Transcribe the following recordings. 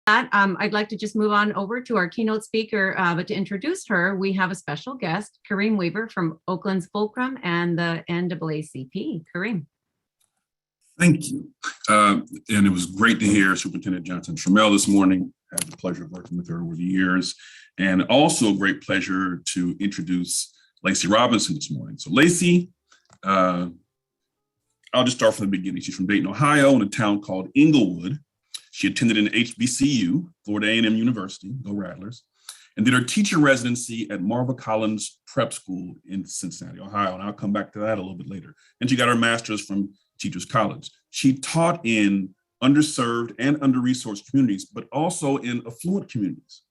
I'd like to just move on over to our keynote speaker, but to introduce her, we have a special guest, Kareem Weaver from Oakland's Fulcrum and the NAACP. Kareem. Thank you. And it was great to hear Superintendent Johnson Trammell this morning. I had the pleasure of working with her over the years, and also a great pleasure to introduce Lacey Robinson this morning. So Lacey, I'll just start from the beginning. She's from Dayton, Ohio, in a town called Inglewood. She attended an HBCU, Florida A&M University, go Rattlers, and did her teacher residency at Marva Collins Prep School in Cincinnati, Ohio. And I'll come back to that a little bit later. And she got her master's from Teachers College. She taught in underserved and under-resourced communities, but also in affluent communities.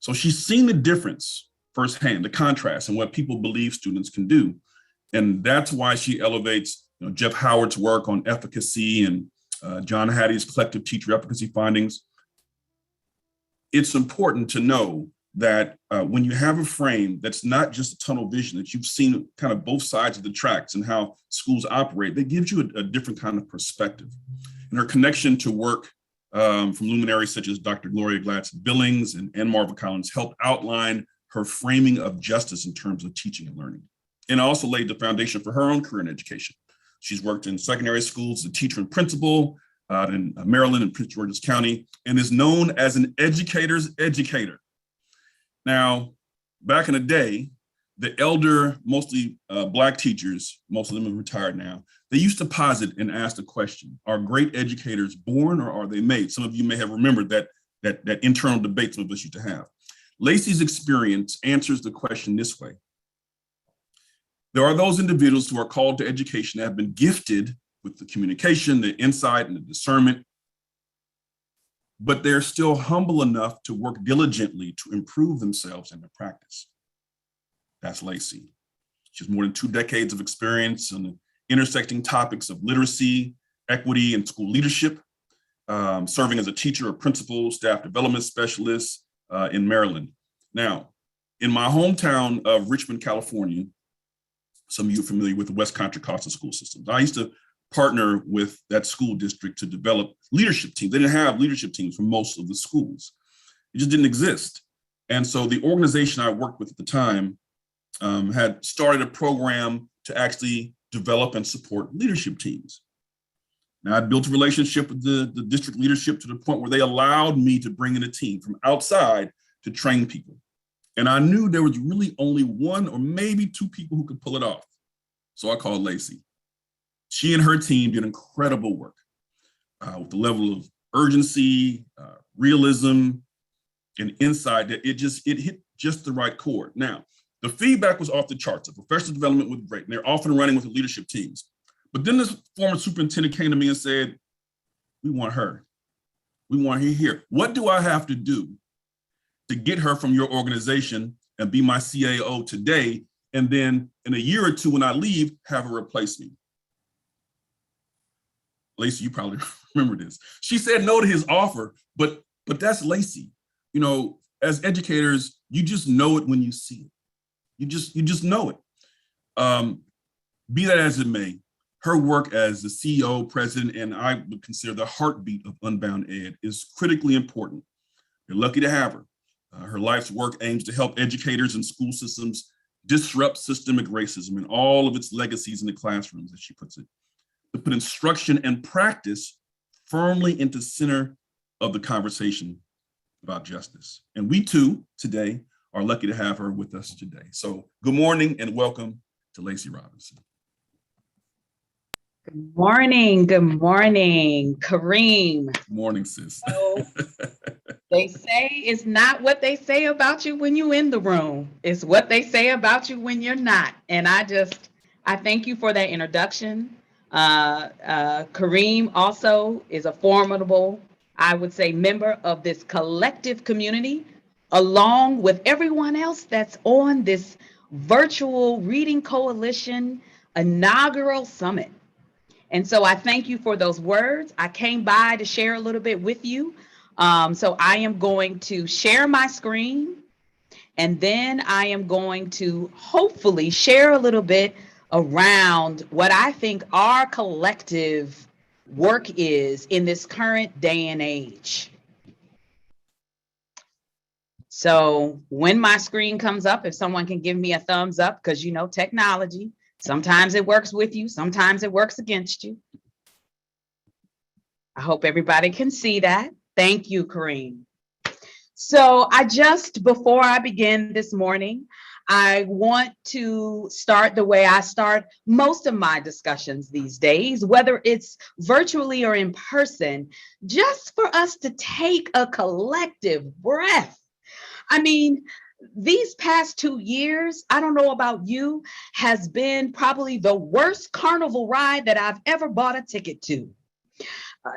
So she's seen the difference firsthand, the contrast and what people believe students can do. And that's why she elevates Jeff Howard's work on efficacy and John Hattie's collective teacher efficacy findings. It's important to know that when you have a frame that's not just a tunnel vision, that you've seen kind of both sides of the tracks and how schools operate, that gives you a different kind of perspective. And her connection to work from luminaries such as Dr. Gloria Gladson Billings and Marva Collins helped outline her framing of justice in terms of teaching and learning, and also laid the foundation for her own career in education. She's worked in secondary schools as a teacher and principal in Maryland and Prince George's County, and is known as an educator's educator. Now, back in the day, the elder, mostly Black teachers, most of them have retired now, they used to posit and ask the question, are great educators born or are they made? Some of you may have remembered that internal debate some of us used to have. Lacey's experience answers the question this way. There are those individuals who are called to education that have been gifted with the communication, the insight, and the discernment, but they're still humble enough to work diligently to improve themselves in their practice. That's Lacey. She has more than 2 decades of experience on the intersecting topics of literacy, equity, and school leadership, serving as a teacher, a principal, staff development specialist in Maryland. Now, in my hometown of Richmond, California, some of you are familiar with the West Contra Costa school systems. I used to partner with that school district to develop leadership teams. They didn't have leadership teams for most of the schools. It just didn't exist. And so the organization I worked with at the time had started a program to actually develop and support leadership teams. Now, I'd built a relationship with the district leadership to the point where they allowed me to bring in a team from outside to train people. And I knew there was really only 1 or maybe 2 people who could pull it off. So I called Lacey. She and her team did incredible work with the level of urgency, realism, and insight that it hit just the right chord. Now, the feedback was off the charts. The professional development was great, and they're often running with the leadership teams. But then this former superintendent came to me and said, we want her. We want her here. What do I have to do to get her from your organization and be my CAO today, and then in a year or 2 when I leave, have her replace me? Lacey, you probably remember this. She said no to his offer, but that's Lacey. As educators, you just know it when you see it. You just know it. Be that as it may, her work as the CEO, president, and I would consider the heartbeat of UnboundEd is critically important. You're lucky to have her. Her life's work aims to help educators and school systems disrupt systemic racism and all of its legacies in the classrooms, as she puts it, to put instruction and practice firmly into the center of the conversation about justice. And we too, today, are lucky to have her with us today. So good morning and welcome to Lacey Robinson. Good morning, Kareem. Good morning, sis. So, they say it's not what they say about you when you're in the room. It's what they say about you when you're not. And I thank you for that introduction. Kareem also is a formidable, I would say, member of this collective community, along with everyone else that's on this virtual Reading Coalition inaugural summit. And so I thank you for those words. I came by to share a little bit with you. So I am going to share my screen, and then I am going to hopefully share a little bit around what I think our collective work is in this current day and age. So when my screen comes up, if someone can give me a thumbs up, because you know technology, sometimes it works with you, sometimes it works against you. I hope everybody can see that. Thank you, Kareem. So before I begin this morning, I want to start the way I start most of my discussions these days, whether it's virtually or in person, just for us to take a collective breath. I mean, these past 2 years, I don't know about you, has been probably the worst carnival ride that I've ever bought a ticket to.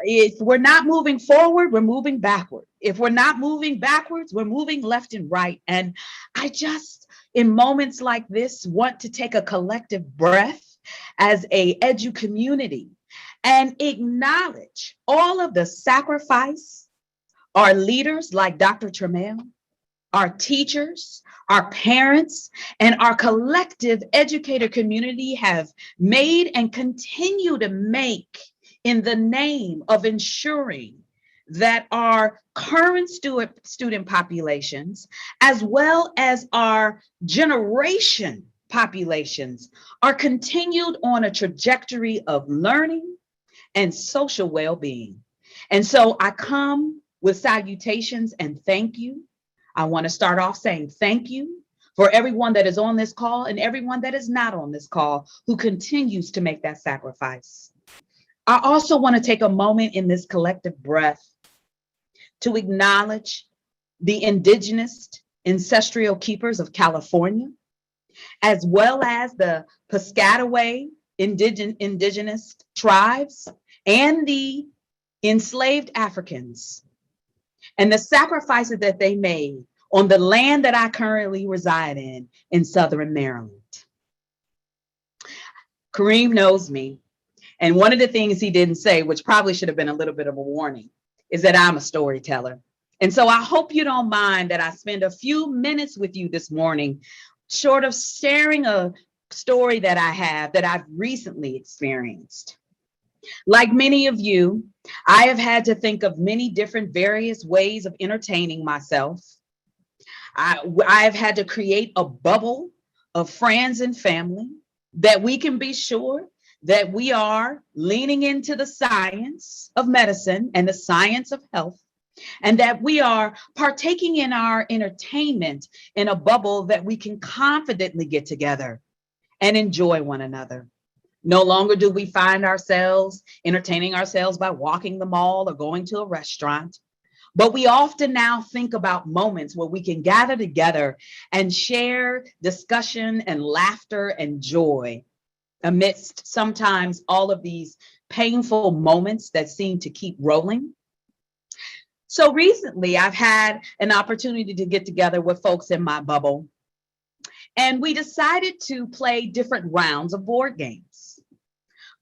If we're not moving forward, we're moving backward. If we're not moving backwards, we're moving left and right. And I just, in moments like this, want to take a collective breath as a edu community and acknowledge all of the sacrifice our leaders like Dr. Trammell, our teachers, our parents, and our collective educator community have made and continue to make in the name of ensuring that our current student populations, as well as our generation populations, are continued on a trajectory of learning and social well-being. And so I come with salutations and thank you. I want to start off saying thank you for everyone that is on this call and everyone that is not on this call who continues to make that sacrifice. I also want to take a moment in this collective breath to acknowledge the indigenous ancestral keepers of California, as well as the Piscataway indigenous tribes and the enslaved Africans, and the sacrifices that they made on the land that I currently reside in Southern Maryland. Kareem knows me. And one of the things he didn't say, which probably should have been a little bit of a warning, is that I'm a storyteller. And so I hope you don't mind that I spend a few minutes with you this morning, short of sharing a story that I have that I've recently experienced. Like many of you, I have had to think of many different various ways of entertaining myself. I've had to create a bubble of friends and family that we can be sure that we are leaning into the science of medicine and the science of health, and that we are partaking in our entertainment in a bubble that we can confidently get together and enjoy one another. No longer do we find ourselves entertaining ourselves by walking the mall or going to a restaurant, but we often now think about moments where we can gather together and share discussion and laughter and joy amidst sometimes all of these painful moments that seem to keep rolling. So recently, I've had an opportunity to get together with folks in my bubble, and we decided to play different rounds of board games.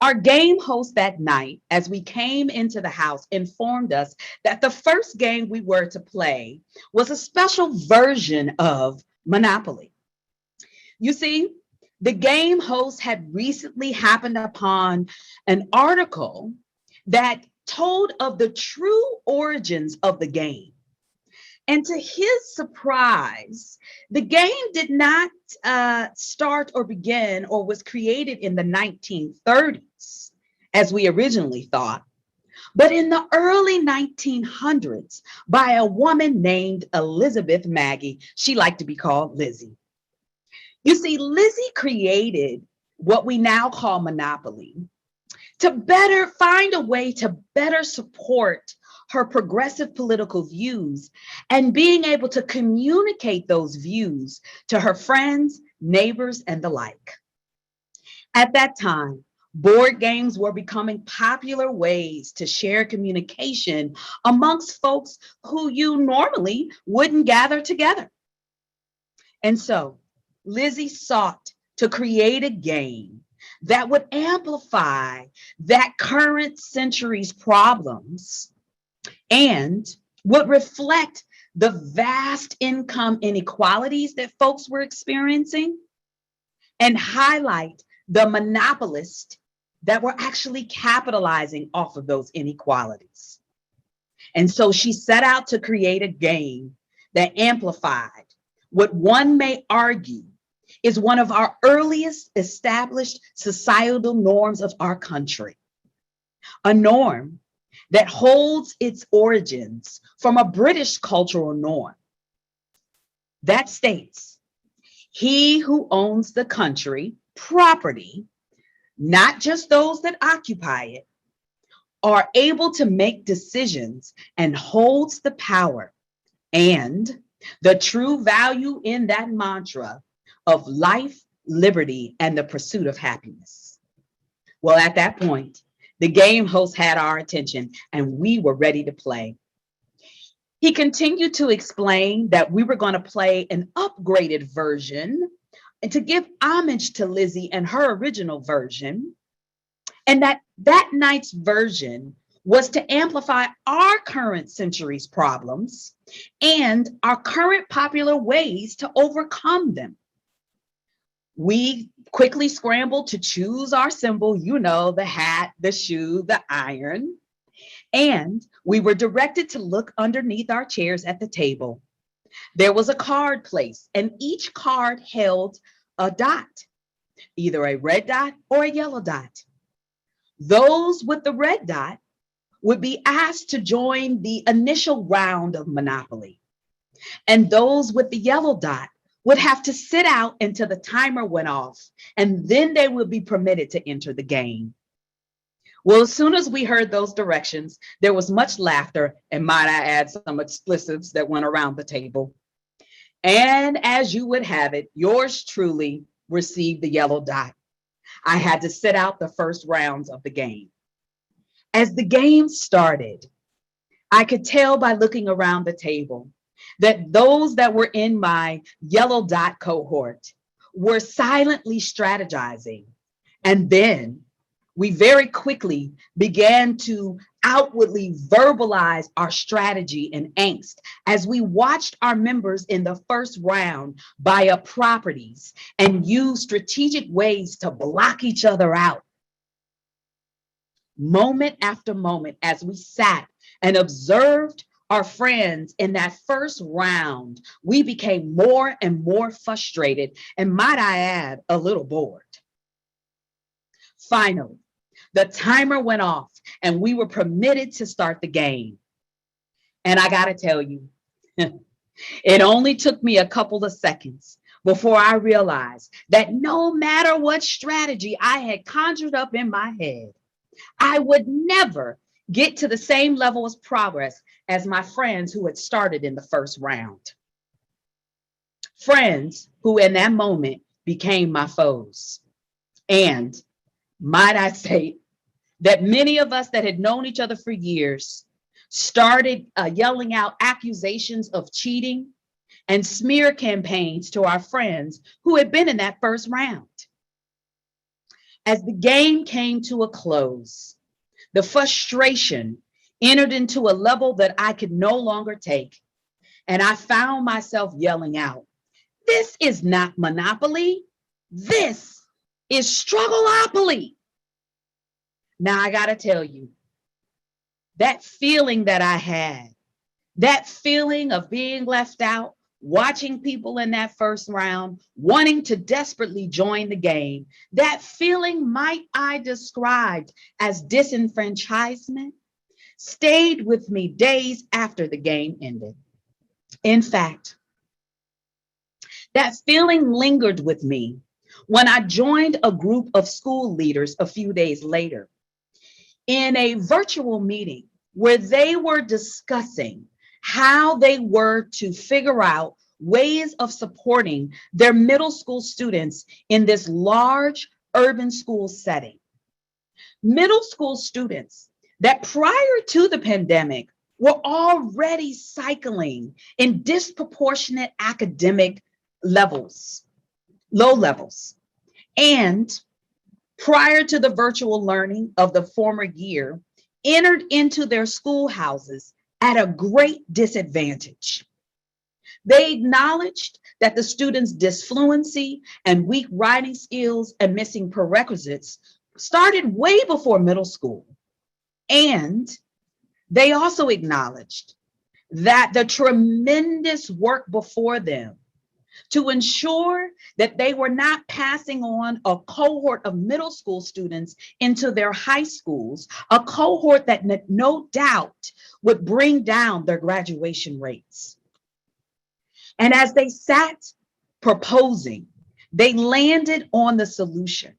Our game host that night, as we came into the house, informed us that the first game we were to play was a special version of Monopoly. You see, the game host had recently happened upon an article that told of the true origins of the game. And to his surprise, the game did not start or begin or was created in the 1930s, as we originally thought, but in the early 1900s by a woman named Elizabeth Maggie. She liked to be called Lizzie. You see, Lizzie created what we now call Monopoly to better find a way to better support her progressive political views and being able to communicate those views to her friends, neighbors, and the like. At that time, board games were becoming popular ways to share communication amongst folks who you normally wouldn't gather together. And so Lizzie sought to create a game that would amplify that current century's problems and would reflect the vast income inequalities that folks were experiencing and highlight the monopolists that were actually capitalizing off of those inequalities. And so she set out to create a game that amplified what one may argue is one of our earliest established societal norms of our country, a norm that holds its origins from a British cultural norm that states, he who owns the country, property, not just those that occupy it, are able to make decisions and holds the power and the true value in that mantra of life, liberty, and the pursuit of happiness. Well, at that point, the game host had our attention and we were ready to play. He continued to explain that we were going to play an upgraded version and to give homage to Lizzie and her original version, and that night's version was to amplify our current century's problems and our current popular ways to overcome them. We quickly scrambled to choose our symbol, you know, the hat, the shoe, the iron, and we were directed to look underneath our chairs at the table. There was a card placed, and each card held a dot, either a red dot or a yellow dot. Those with the red dot would be asked to join the initial round of Monopoly, and those with the yellow dot would have to sit out until the timer went off, and then they would be permitted to enter the game. Well, as soon as we heard those directions, there was much laughter, and might I add, some explicits that went around the table. And as you would have it, yours truly received the yellow dot. I had to sit out the first rounds of the game. As the game started, I could tell by looking around the table that those that were in my yellow dot cohort were silently strategizing. And then we very quickly began to outwardly verbalize our strategy and angst as we watched our members in the first round buy up properties and use strategic ways to block each other out. Moment after moment, as we sat and observed our friends in that first round, we became more and more frustrated, and might I add, a little bored. Finally, the timer went off and we were permitted to start the game. And I gotta tell you, it only took me a couple of seconds before I realized that no matter what strategy I had conjured up in my head, I would never get to the same level of progress as my friends who had started in the first round. Friends who in that moment became my foes. And might I say that many of us that had known each other for years started yelling out accusations of cheating and smear campaigns to our friends who had been in that first round. As the game came to a close, the frustration entered into a level that I could no longer take, and I found myself yelling out, "This is not Monopoly. This is Struggleopoly." Now, I got to tell you, that feeling that I had, that feeling of being left out, watching people in that first round, wanting to desperately join the game, that feeling might I describe as disenfranchisement, stayed with me days after the game ended. In fact, that feeling lingered with me when I joined a group of school leaders a few days later in a virtual meeting where they were discussing how they were to figure out ways of supporting their middle school students in this large urban school setting. Middle school students that prior to the pandemic were already cycling in disproportionate academic levels, low levels. And prior to the virtual learning of the former year, entered into their schoolhouses at a great disadvantage. They acknowledged that the students' disfluency and weak writing skills and missing prerequisites started way before middle school. And they also acknowledged that the tremendous work before them to ensure that they were not passing on a cohort of middle school students into their high schools, a cohort that no doubt would bring down their graduation rates. And as they sat proposing, they landed on the solution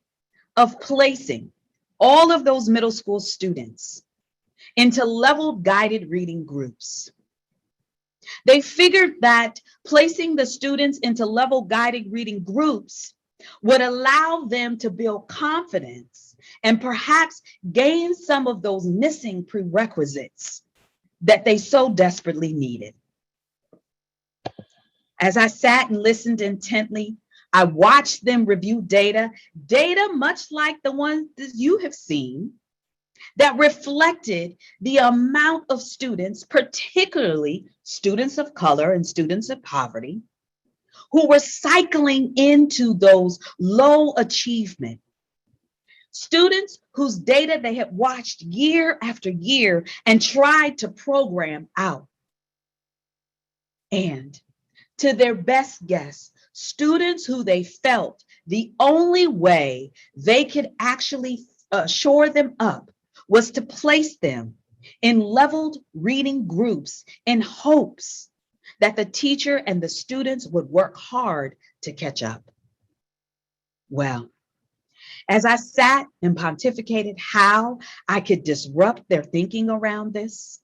of placing all of those middle school students into level guided reading groups. They figured that placing the students into level guided reading groups would allow them to build confidence and perhaps gain some of those missing prerequisites that they so desperately needed. As I sat and listened intently, I watched them review data much like the ones that you have seen, that reflected the amount of students, particularly students of color and students of poverty, who were cycling into those low achievement. Students whose data they had watched year after year and tried to program out. And to their best guess, students who they felt the only way they could actually shore them up was to place them in leveled reading groups in hopes that the teacher and the students would work hard to catch up. Well, as I sat and pontificated how I could disrupt their thinking around this,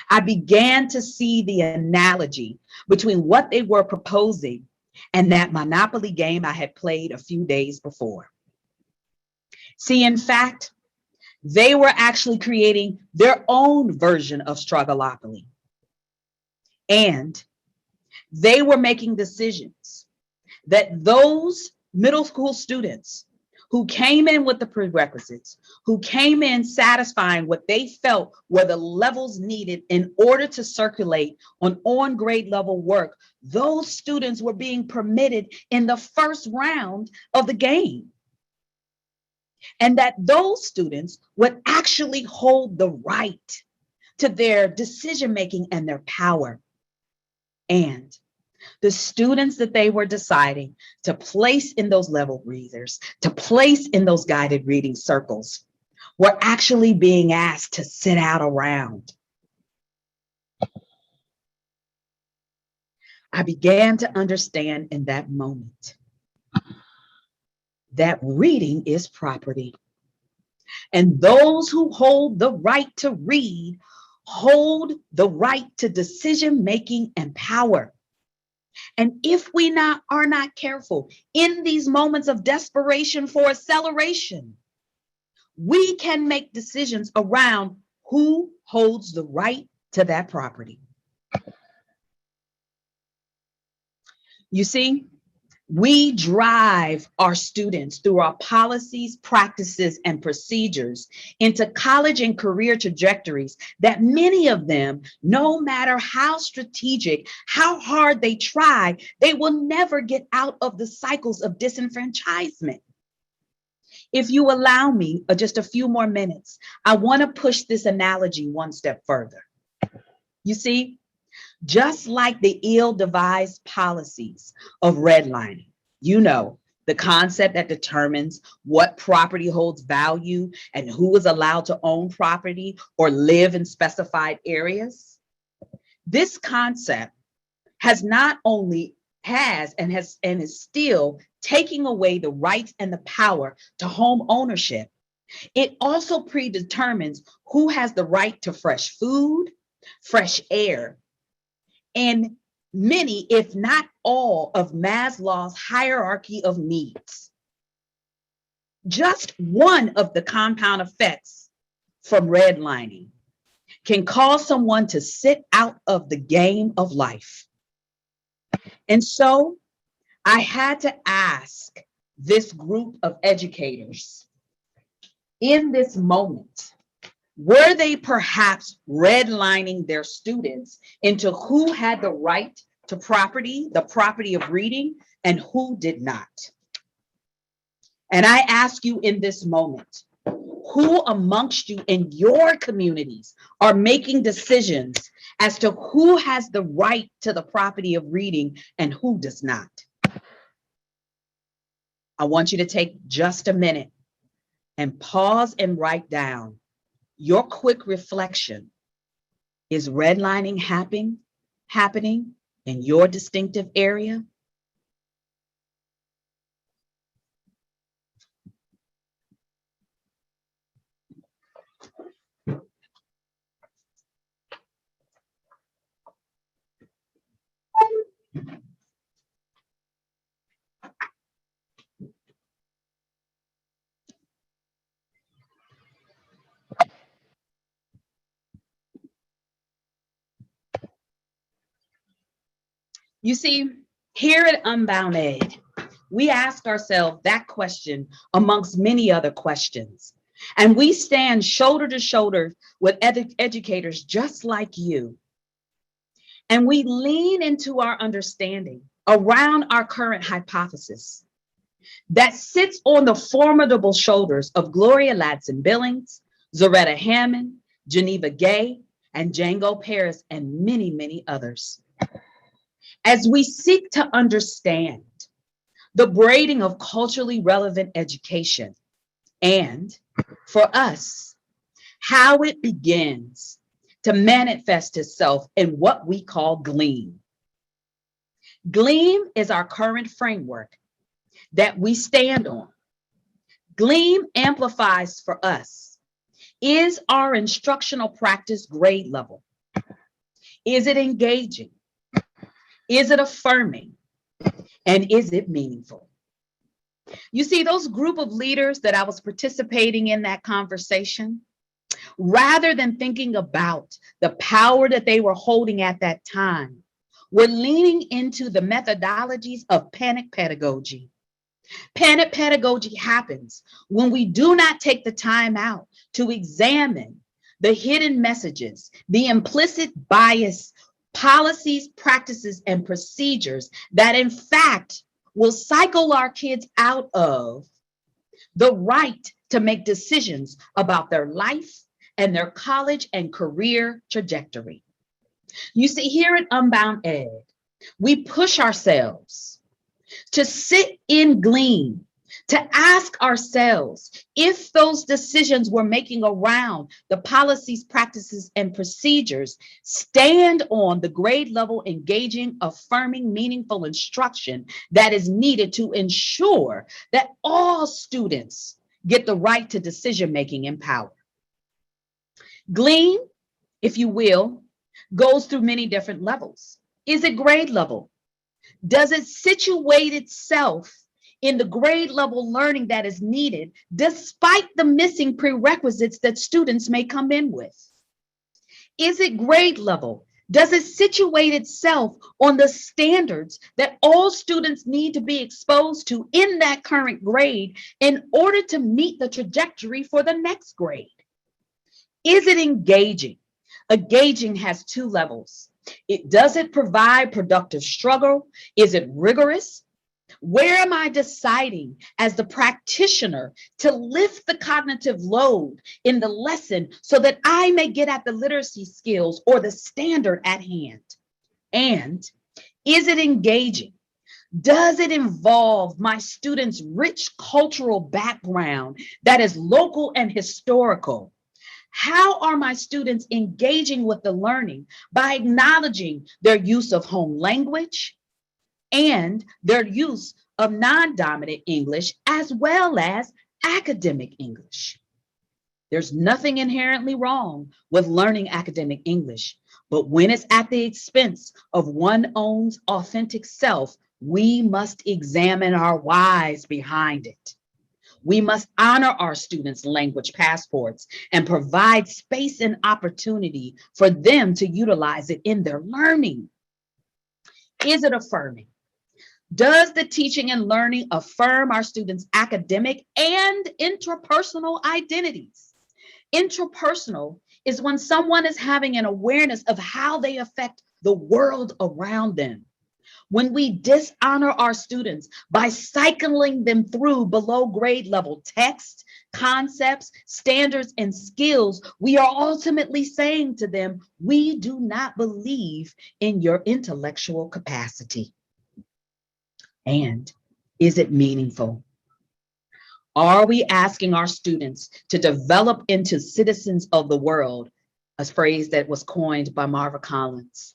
I began to see the analogy between what they were proposing and that Monopoly game I had played a few days before. See, in fact, they were actually creating their own version of Struggleopoly. And they were making decisions that those middle school students who came in with the prerequisites, who came in satisfying what they felt were the levels needed in order to circulate on grade level work, those students were being permitted in the first round of the game. And that those students would actually hold the right to their decision-making and their power. And the students that they were deciding to place in those level readers, to place in those guided reading circles, were actually being asked to sit out around. I began to understand in that moment that reading is property. And those who hold the right to read hold the right to decision-making and power. And if we are not careful in these moments of desperation for acceleration, we can make decisions around who holds the right to that property. You see, we drive our students through our policies, practices, and procedures into college and career trajectories that many of them, no matter how strategic, how hard they try, they will never get out of the cycles of disenfranchisement. If you allow me just a few more minutes, I want to push this analogy one step further. You see, just like the ill-devised policies of redlining, you know, the concept that determines what property holds value and who is allowed to own property or live in specified areas. This concept has not only is still taking away the rights and the power to home ownership, it also predetermines who has the right to fresh food, fresh air, and many, if not all, of Maslow's hierarchy of needs. Just one of the compound effects from redlining can cause someone to sit out of the game of life. And so I had to ask this group of educators in this moment, were they perhaps redlining their students into who had the right to property, the property of reading, and who did not? And I ask you in this moment, who amongst you in your communities are making decisions as to who has the right to the property of reading and who does not. I want you to take just a minute and pause and write down your quick reflection. Is redlining happening in your distinctive area? You see, here at UnboundEd, we ask ourselves that question amongst many other questions. And we stand shoulder to shoulder with educators just like you. And we lean into our understanding around our current hypothesis that sits on the formidable shoulders of Gloria Ladson Billings, Zaretta Hammond, Geneva Gay, and Django Paris, and many, many others. As we seek to understand the braiding of culturally relevant education, and for us, how it begins to manifest itself in what we call GLEAM. GLEAM is our current framework that we stand on. GLEAM amplifies for us. Is our instructional practice grade level? Is it engaging? Is it affirming? And is it meaningful? You see, those group of leaders that I was participating in that conversation, rather than thinking about the power that they were holding at that time, were leaning into the methodologies of panic pedagogy. Panic pedagogy happens when we do not take the time out to examine the hidden messages, the implicit bias, policies, practices, and procedures that in fact will cycle our kids out of the right to make decisions about their life and their college and career trajectory. You see, here at UnboundEd, we push ourselves to sit in GLEAM, to ask ourselves if those decisions we're making around the policies, practices, and procedures stand on the grade level, engaging, affirming, meaningful instruction that is needed to ensure that all students get the right to decision-making and power. GLEAM, if you will, goes through many different levels. Is it grade level? Does it situate itself in the grade level learning that is needed, despite the missing prerequisites that students may come in with? Is it grade level? Does it situate itself on the standards that all students need to be exposed to in that current grade in order to meet the trajectory for the next grade? Is it engaging? Engaging has two levels. Does it provide productive struggle? Is it rigorous? Where am I deciding as the practitioner to lift the cognitive load in the lesson so that I may get at the literacy skills or the standard at hand? And is it engaging? Does it involve my students' rich cultural background that is local and historical? How are my students engaging with the learning by acknowledging their use of home language and their use of non-dominant English as well as academic English? There's nothing inherently wrong with learning academic English, but when it's at the expense of one's own authentic self, we must examine our whys behind it. We must honor our students' language passports and provide space and opportunity for them to utilize it in their learning. Is it affirming? Does the teaching and learning affirm our students' academic and interpersonal identities? Interpersonal is when someone is having an awareness of how they affect the world around them. When we dishonor our students by cycling them through below grade level text, concepts, standards, and skills, we are ultimately saying to them, we do not believe in your intellectual capacity. And is it meaningful? Are we asking our students to develop into citizens of the world, a phrase that was coined by Marva Collins,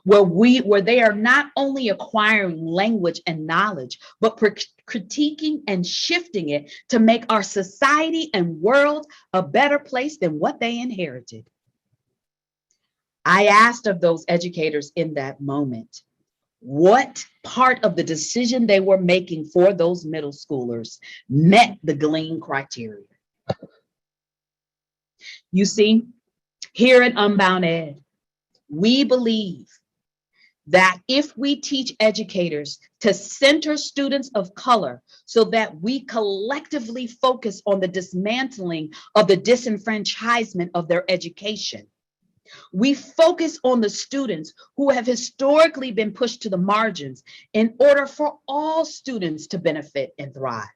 where they are not only acquiring language and knowledge, but critiquing and shifting it to make our society and world a better place than what they inherited? I asked of those educators in that moment, what part of the decision they were making for those middle schoolers met the Glean criteria? You see, here at UnboundEd, we believe that if we teach educators to center students of color so that we collectively focus on the dismantling of the disenfranchisement of their education, we focus on the students who have historically been pushed to the margins in order for all students to benefit and thrive.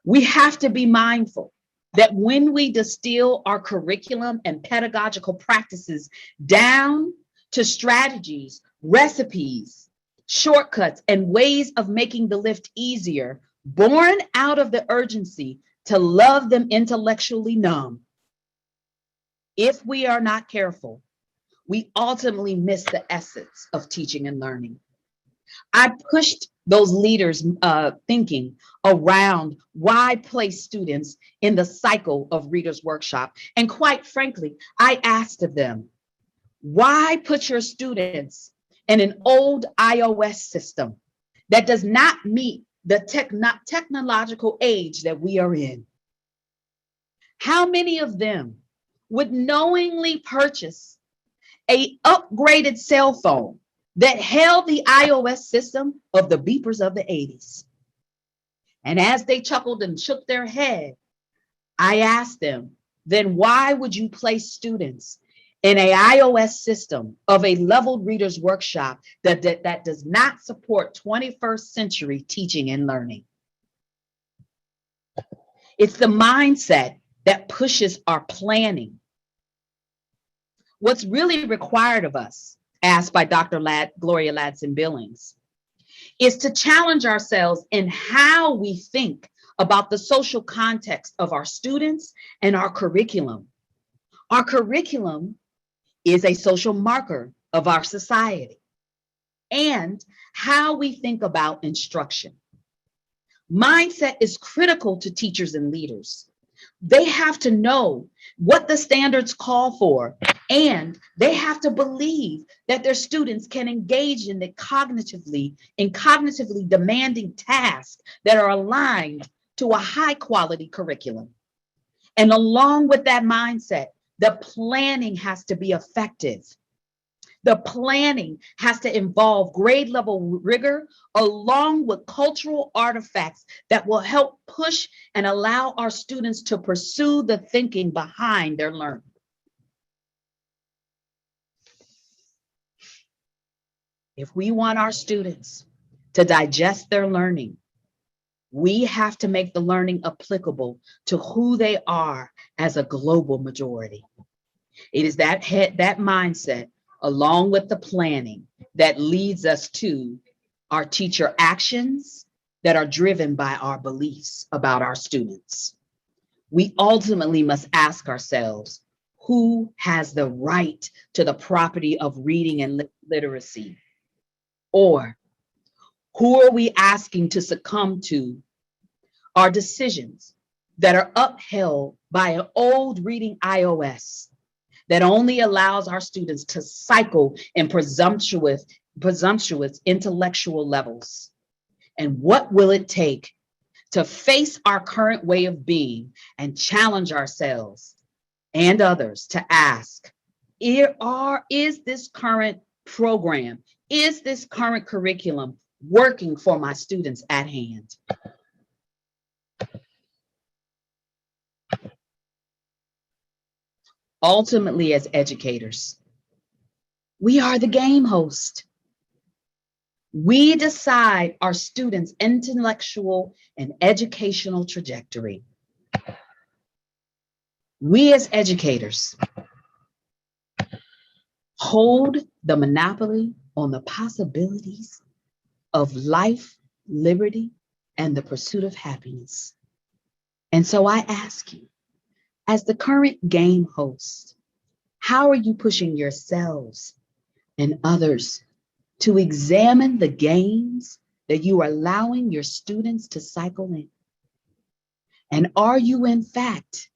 We have to be mindful that when we distill our curriculum and pedagogical practices down to strategies, recipes, shortcuts, and ways of making the lift easier, born out of the urgency to love them intellectually numb, if we are not careful, we ultimately miss the essence of teaching and learning. I pushed those leaders thinking around why place students in the cycle of Reader's Workshop. And quite frankly, I asked of them, why put your students in an old iOS system that does not meet the technological age that we are in? How many of them would knowingly purchase an upgraded cell phone that held the iOS system of the beepers of the 80s? And as they chuckled and shook their head, I asked them, then why would you place students in an iOS system of a leveled Reader's Workshop that does not support 21st century teaching and learning? It's the mindset that pushes our planning. What's really required of us, asked by Dr. Gloria Ladson Billings, is to challenge ourselves in how we think about the social context of our students and our curriculum. Our curriculum is a social marker of our society and how we think about instruction. Mindset is critical to teachers and leaders. They have to know what the standards call for, and they have to believe that their students can engage in cognitively demanding tasks that are aligned to a high quality curriculum. And along with that mindset, the planning has to be effective. The planning has to involve grade level rigor along with cultural artifacts that will help push and allow our students to pursue the thinking behind their learning. If we want our students to digest their learning, we have to make the learning applicable to who they are as a global majority. It is that mindset, along with the planning, that leads us to our teacher actions that are driven by our beliefs about our students. We ultimately must ask ourselves, who has the right to the property of reading and literacy? Or who are we asking to succumb to our decisions that are upheld by an old reading iOS that only allows our students to cycle in presumptuous intellectual levels? And what will it take to face our current way of being and challenge ourselves and others to ask, is this current program, is this current curriculum working for my students at hand? Ultimately, as educators, We are the game host. We decide our students' intellectual and educational trajectory. We as educators hold the monopoly on the possibilities of life, liberty, and the pursuit of happiness. And so I ask you, as the current game host, how are you pushing yourselves and others to examine the games that you are allowing your students to cycle in? And are you, in fact,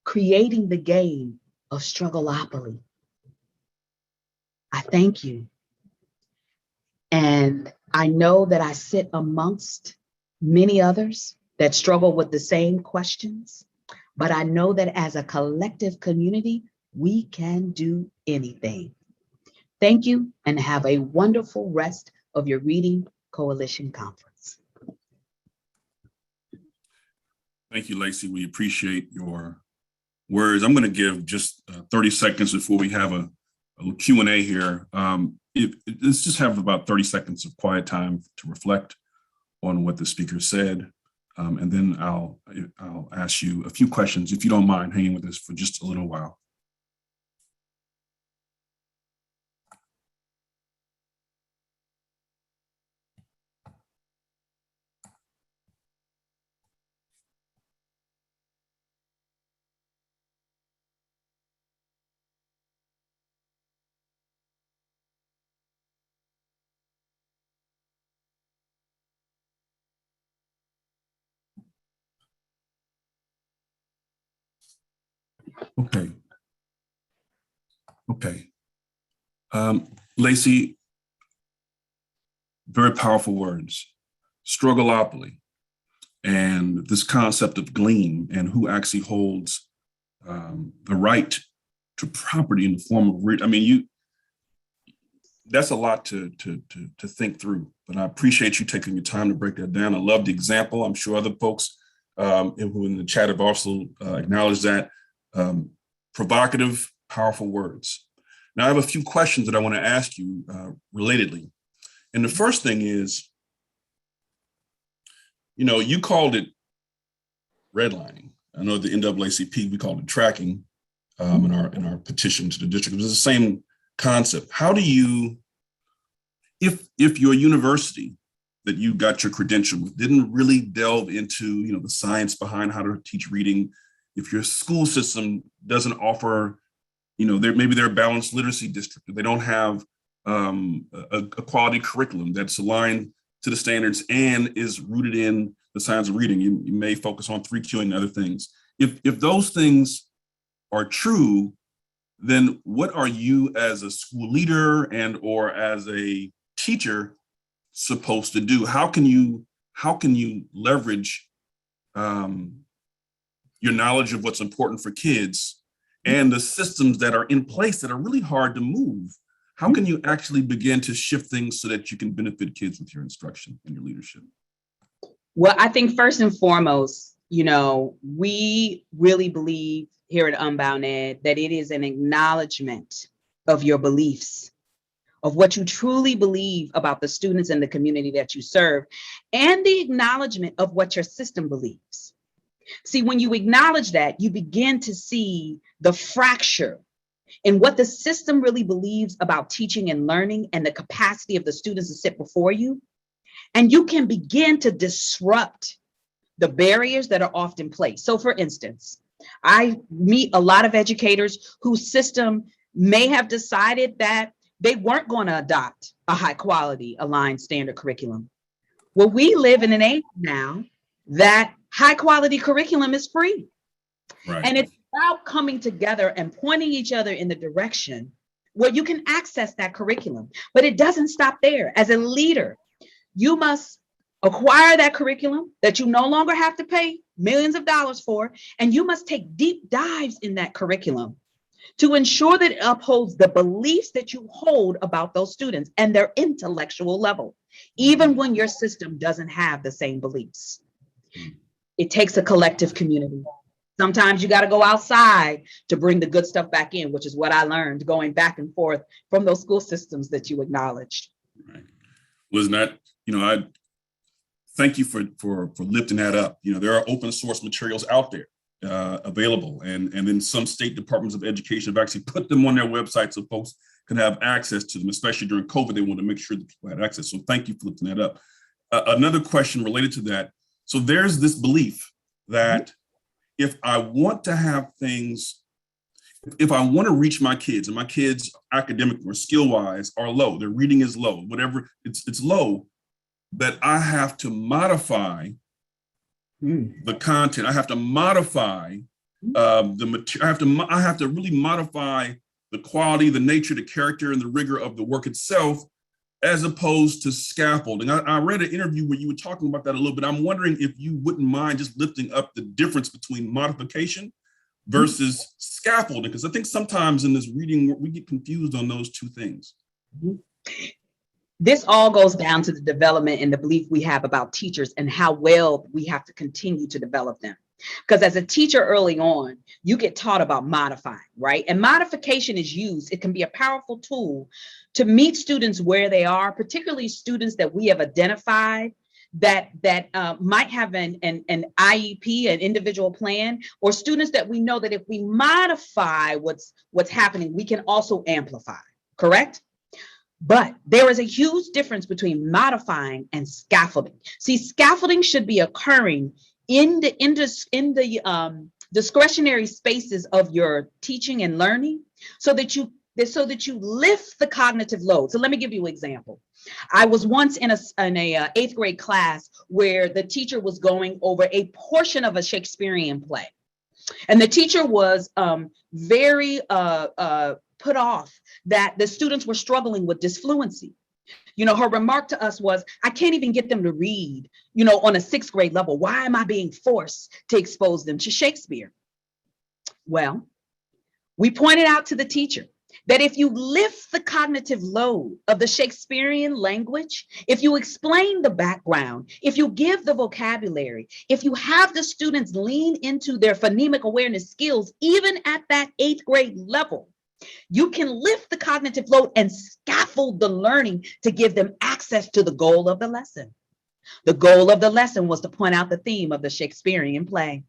creating the game of struggleopoly? I thank you. And I know that I sit amongst many others that struggle with the same questions, but I know that as a collective community, we can do anything. Thank you and have a wonderful rest of your Reading Coalition Conference. Thank you, Lacey. We appreciate your words. I'm going to give just 30 seconds before we have a Q&A here. Let's just have about 30 seconds of quiet time to reflect on what the speaker said. And then I'll ask you a few questions, if you don't mind hanging with us for just a little while. Okay. Lacey, very powerful words. Struggleopoly and this concept of glean and who actually holds the right to property in the form of I mean, that's a lot to think through, but I appreciate you taking your time to break that down. I love the example. I'm sure other folks who in the chat have also acknowledged that. Provocative, powerful words. Now I have a few questions that I want to ask you relatedly. And the first thing is, you called it redlining. I know the NAACP, we called it tracking in our petition to the district. It was the same concept. How do you, if your university that you got your credential with didn't really delve into, the science behind how to teach reading, if your school system doesn't offer, maybe they're a balanced literacy district, they don't have a quality curriculum that's aligned to the standards and is rooted in the science of reading. You may focus on 3Q and other things. If those things are true, then what are you as a school leader and or as a teacher supposed to do? How can you leverage your knowledge of what's important for kids and the systems that are in place that are really hard to move? How can you actually begin to shift things so that you can benefit kids with your instruction and your leadership? Well, I think first and foremost, we really believe here at UnboundEd that it is an acknowledgement of your beliefs, of what you truly believe about the students and the community that you serve, and the acknowledgement of what your system believes. See, when you acknowledge that, you begin to see the fracture in what the system really believes about teaching and learning and the capacity of the students to sit before you. And you can begin to disrupt the barriers that are often placed. So for instance, I meet a lot of educators whose system may have decided that they weren't going to adopt a high quality aligned standard curriculum. Well, we live in an age now that high quality curriculum is free. Right. And it's about coming together and pointing each other in the direction where you can access that curriculum. But it doesn't stop there. As a leader, you must acquire that curriculum that you no longer have to pay millions of dollars for, and you must take deep dives in that curriculum to ensure that it upholds the beliefs that you hold about those students and their intellectual level, even when your system doesn't have the same beliefs. It takes a collective community. Sometimes you got to go outside to bring the good stuff back in, which is what I learned going back and forth from those school systems that you acknowledged. Right. Was not, I thank you for lifting that up. There are open source materials out there available, and then some state departments of education have actually put them on their website so folks can have access to them, especially during COVID. They want to make sure that people had access. So thank you for lifting that up. Another question related to that. So there's this belief that if I want to have things, if I want to reach my kids, and my kids academic or skill wise are low, their reading is low, whatever, it's low, that I have to modify the content. I have to modify the material. I have to really modify the quality, the nature, the character, and the rigor of the work itself, as opposed to scaffolding. I read an interview where you were talking about that a little bit. I'm wondering if you wouldn't mind just lifting up the difference between modification versus scaffolding, because I think sometimes in this reading, we get confused on those two things. This all goes down to the development and the belief we have about teachers and how well we have to continue to develop them. Because as a teacher early on, you get taught about modifying, right? And modification is used. It can be a powerful tool to meet students where they are, particularly students that we have identified that might have an IEP, an individual plan, or students that we know that if we modify what's happening, we can also amplify, correct? But there is a huge difference between modifying and scaffolding. See, scaffolding should be occurring in the discretionary spaces of your teaching and learning so that you lift the cognitive load. So let me give you an example. I was once in a 8th grade class where the teacher was going over a portion of a Shakespearean play. And the teacher was very put off that the students were struggling with disfluency. Her remark to us was, I can't even get them to read, on a 6th grade level. Why am I being forced to expose them to Shakespeare? Well, we pointed out to the teacher that if you lift the cognitive load of the Shakespearean language, if you explain the background, if you give the vocabulary, if you have the students lean into their phonemic awareness skills, even at that 8th grade level, you can lift the cognitive load and scaffold the learning to give them access to the goal of the lesson. The goal of the lesson was to point out the theme of the Shakespearean play.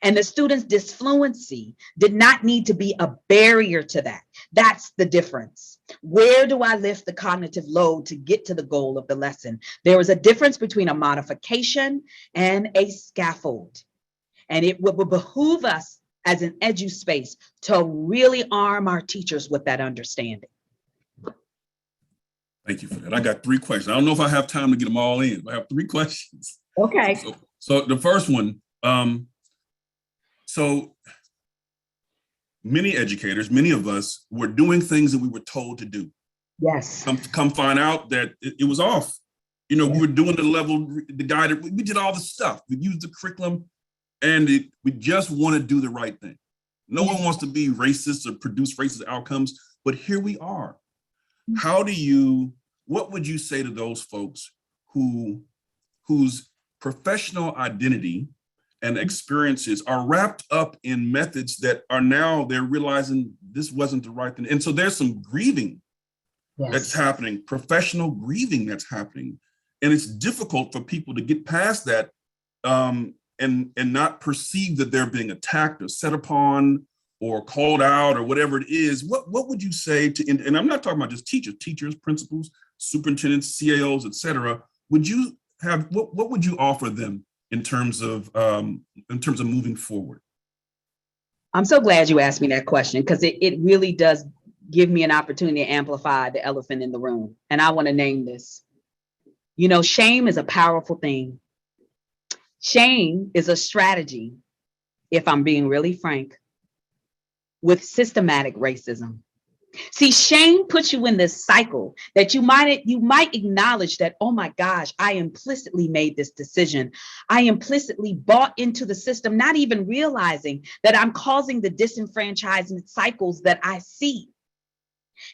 And the students' disfluency did not need to be a barrier to that. That's the difference. Where do I lift the cognitive load to get to the goal of the lesson? There is a difference between a modification and a scaffold. And it would behoove us as an edu space to really arm our teachers with that understanding. Thank you for that. I got 3 questions. I don't know if I have time to get them all in, but I have 3 questions. Okay. So the first one, so many educators, many of us were doing things that we were told to do. Yes. Come find out that it was off. We were doing the guided, we did all the stuff. We used the curriculum and we just want to do the right thing. No one wants to be racist or produce racist outcomes, but here we are. What would you say to those folks whose professional identity and experiences are wrapped up in methods that are now they're realizing this wasn't the right thing? And so there's some grieving that's happening, professional grieving that's happening. And it's difficult for people to get past that and not perceive that they're being attacked or set upon or called out or whatever it is. What would you say to, and I'm not talking about just teachers, principals, superintendents, CAOs, et cetera. What would you offer them in terms of moving forward? I'm so glad you asked me that question, because it really does give me an opportunity to amplify the elephant in the room. And I want to name this. Shame is a powerful thing. Shame is a strategy, if I'm being really frank, with systematic racism. See, shame puts you in this cycle that you might acknowledge that, oh my gosh, I implicitly made this decision. I implicitly bought into the system, not even realizing that I'm causing the disenfranchisement cycles that I see.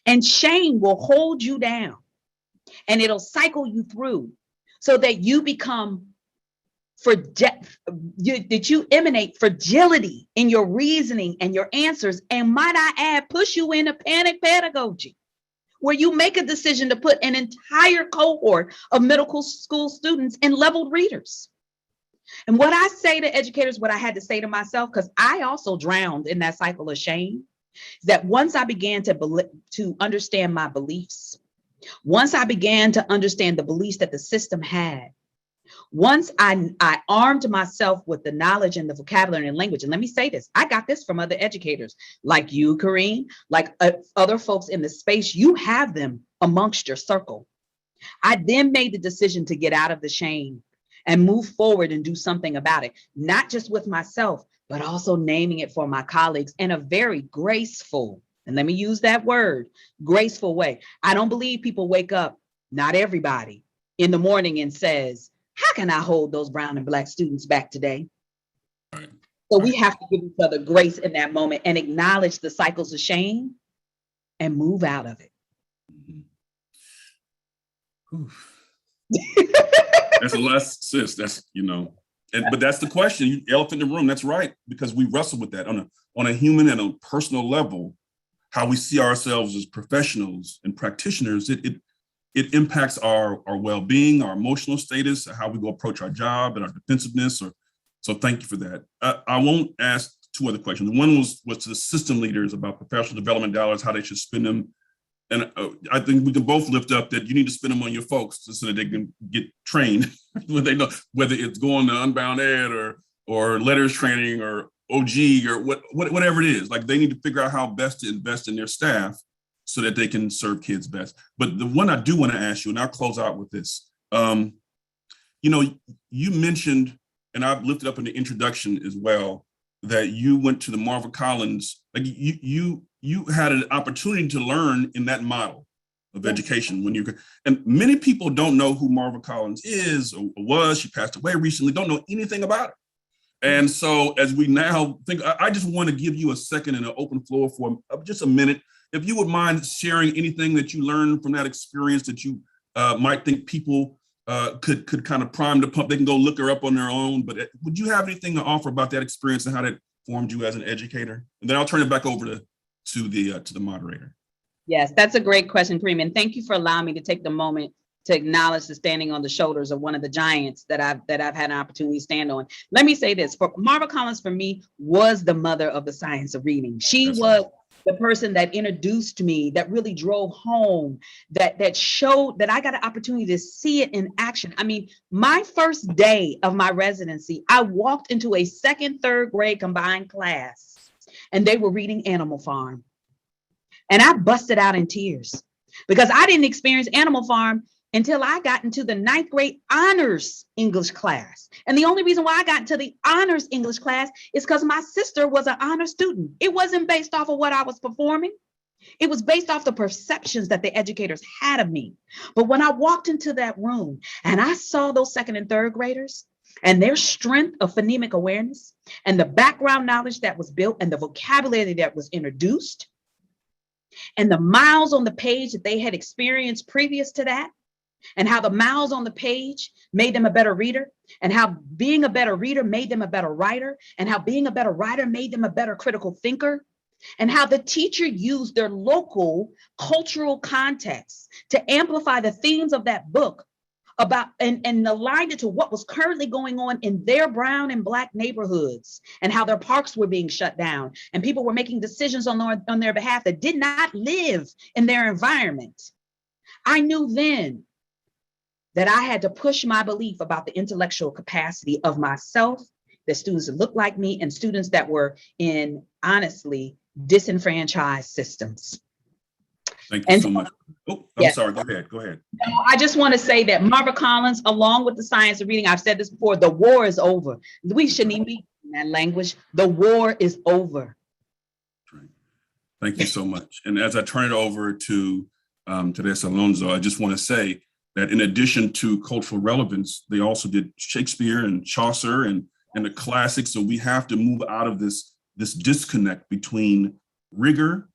And shame will hold you down and it'll cycle you through so that you become that you emanate fragility in your reasoning and your answers, and might I add, push you into panic pedagogy, where you make a decision to put an entire cohort of middle school students in leveled readers. And what I say to educators, what I had to say to myself, because I also drowned in that cycle of shame, is that once I began to understand my beliefs, once I began to understand the beliefs that the system had, once I armed myself with the knowledge and the vocabulary and language, and let me say this, I got this from other educators like you, Kareem, like other folks in the space, you have them amongst your circle. I then made the decision to get out of the shame and move forward and do something about it, not just with myself, but also naming it for my colleagues in a very graceful, and let me use that word, graceful way. I don't believe people wake up, not everybody, in the morning and says, how can I hold those brown and black students back today? Right. So we have to give each other grace in that moment and acknowledge the cycles of shame and move out of it. That's a lot, sis. That's, but that's the question. Elephant in the room. That's right. Because we wrestle with that on a human and a personal level, how we see ourselves as professionals and practitioners. It impacts our well-being, our emotional status, how we go approach our job and our defensiveness. So thank you for that. I won't ask two other questions. One was to the system leaders about professional development dollars, how they should spend them. And I think we can both lift up that you need to spend them on your folks so that they can get trained when they know whether it's going to UnboundEd or letters training or OG or whatever it is. Like, they need to figure out how best to invest in their staff so that they can serve kids best. But the one I do want to ask you, and I'll close out with this. You mentioned, and I've lifted up in the introduction as well, that you went to the Marva Collins, like you had an opportunity to learn in that model of education and many people don't know who Marva Collins is or was. She passed away recently, don't know anything about it. And so as we now think, I just want to give you a second and an open floor for just a minute. If you would mind sharing anything that you learned from that experience that you might think people could kind of prime the pump, they can go look her up on their own. But would you have anything to offer about that experience and how that formed you as an educator? And then I'll turn it back over to the moderator. Yes, that's a great question, Kareem. And thank you for allowing me to take the moment to acknowledge the standing on the shoulders of one of the giants that I've had an opportunity to stand on. Let me say this, for Marva Collins, for me, was the mother of the science of reading. She was the person that introduced me, that really drove home, that showed that I got an opportunity to see it in action. I mean, my first day of my residency, I walked into a second, third grade combined class, and they were reading Animal Farm. And I busted out in tears because I didn't experience Animal Farm until I got into the 9th grade honors English class. And the only reason why I got into the honors English class is because my sister was an honor student. It wasn't based off of what I was performing. It was based off the perceptions that the educators had of me. But when I walked into that room and I saw those second and third graders and their strength of phonemic awareness and the background knowledge that was built and the vocabulary that was introduced and the miles on the page that they had experienced previous to that, and how the miles on the page made them a better reader, and how being a better reader made them a better writer, and how being a better writer made them a better critical thinker, and how the teacher used their local cultural context to amplify the themes of that book about and aligned it to what was currently going on in their brown and black neighborhoods, and how their parks were being shut down and people were making decisions on their behalf that did not live in their environment. I knew then that I had to push my belief about the intellectual capacity of myself, the students that looked like me, and students that were in, honestly, disenfranchised systems. Thank you so much. Oh, I'm sorry. Go ahead. No, I just want to say that Marva Collins, along with the science of reading, I've said this before, the war is over. We shouldn't even be in that language. The war is over. Right. Thank you so much. And as I turn it over to Teresa Alonso, I just want to say that in addition to cultural relevance, they also did Shakespeare and Chaucer and the classics. So we have to move out of this disconnect between rigor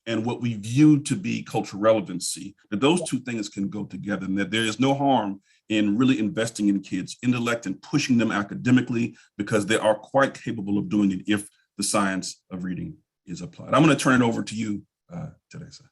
and what we view to be cultural relevancy, that those two things can go together, and that there is no harm in really investing in kids' intellect and pushing them academically, because they are quite capable of doing it if the science of reading is applied. I'm going to turn it over to you, Teresa.